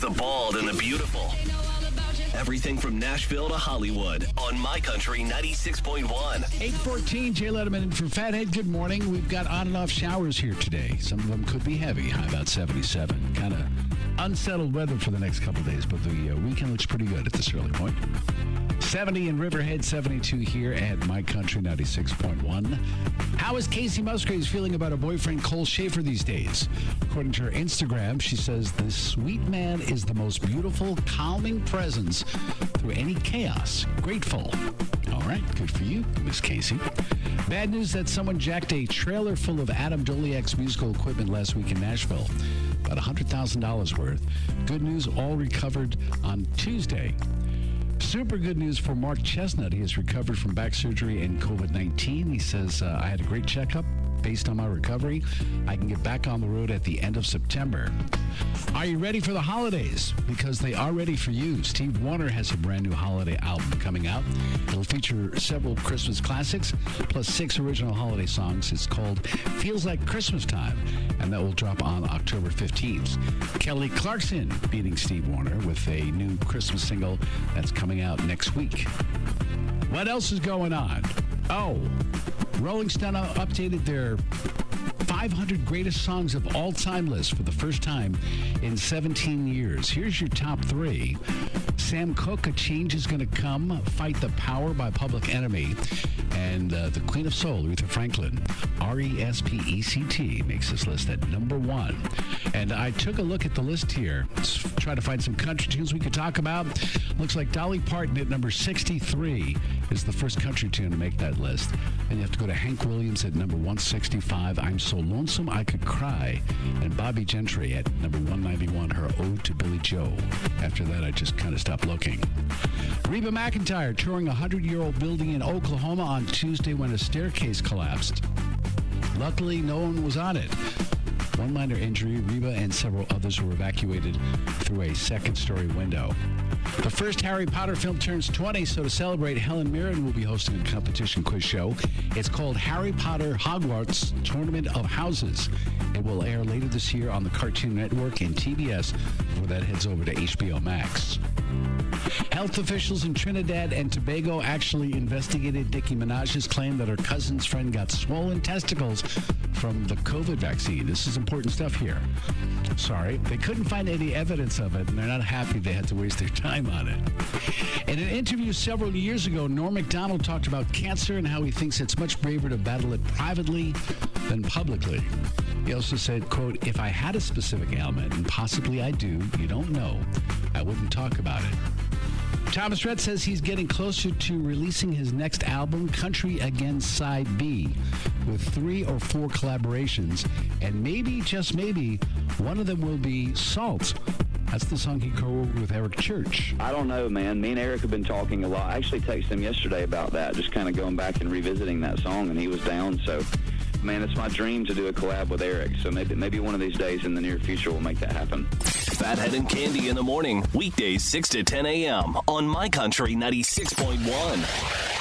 the bald and the beautiful. Everything from Nashville to Hollywood on My Country 96.1. 8:14, Jay Letterman in for Phathead. Good morning. We've got on and off showers here today. Some of them could be heavy, high about 77. Kind of unsettled weather for the next couple of days, but the weekend looks pretty good at this early point. 70 in Riverhead, 72 here at My Country 96.1. How is Casey Musgraves feeling about her boyfriend Cole Schaefer these days? According to her Instagram, she says this sweet man is the most beautiful, calming presence through any chaos. Grateful. All right, good for you, Miss Casey. Bad news that someone jacked a trailer full of Adam Doliak's musical equipment last week in Nashville. About $100,000 worth. Good news, all recovered on Tuesday. Super good news for Mark Chestnut. He has recovered from back surgery and COVID-19. He says, I had a great checkup. Based on my recovery, I can get back on the road at the end of September. Are you ready for the holidays? Because they are ready for you. Steve Wariner has a brand new holiday album coming out. It'll feature several Christmas classics, plus 6 original holiday songs. It's called Feels Like Christmas Time, and that will drop on October 15th. Kelly Clarkson beating Steve Wariner with a new Christmas single that's coming out next week. What else is going on? Oh, Rolling Stone updated their 500 greatest songs of all time list for the first time in 17 years. Here's your top 3. Sam Cooke, A Change Is Gonna Come, Fight the Power by Public Enemy. And the Queen of Soul, Aretha Franklin, R-E-S-P-E-C-T, makes this list at number 1. And I took a look at the list here, try to find some country tunes we could talk about. Looks like Dolly Parton at number 63 is the first country tune to make that list. And you have to go to Hank Williams at number 165, I'm So Lonesome I Could Cry. And Bobby Gentry at number 191, her Ode to Billy Joe. After that, I just kind of stopped looking. Reba McEntire touring a 100-year-old building in Oklahoma on Tuesday when a staircase collapsed. Luckily, no one was on it. One minor injury, Reba and several others were evacuated through a second-story window. The first Harry Potter film turns 20, so to celebrate, Helen Mirren will be hosting a competition quiz show. It's called Harry Potter Hogwarts Tournament of Houses. It will air later this year on the Cartoon Network and TBS before that heads over to HBO Max. Health officials in Trinidad and Tobago actually investigated Nicki Minaj's claim that her cousin's friend got swollen testicles from the COVID vaccine. This is important stuff here. Sorry, they couldn't find any evidence of it, and they're not happy they had to waste their time on it. In an interview several years ago, Norm Macdonald talked about cancer and how he thinks it's much braver to battle it privately than publicly. He also said, quote, if I had a specific ailment, and possibly I do, you don't know, I wouldn't talk about it. Thomas Rhett says he's getting closer to releasing his next album, Country Again Side B, with 3 or 4 collaborations, and maybe, just maybe, one of them will be Salt. That's the song he co-wrote with Eric Church. I don't know, man. Me and Eric have been talking a lot. I actually texted him yesterday about that, just kind of going back and revisiting that song, and he was down, so... Man, it's my dream to do a collab with Eric, so maybe one of these days in the near future we'll make that happen. Phathead and Cande in the morning, weekdays 6 to 10 a.m. on My Country 96.1.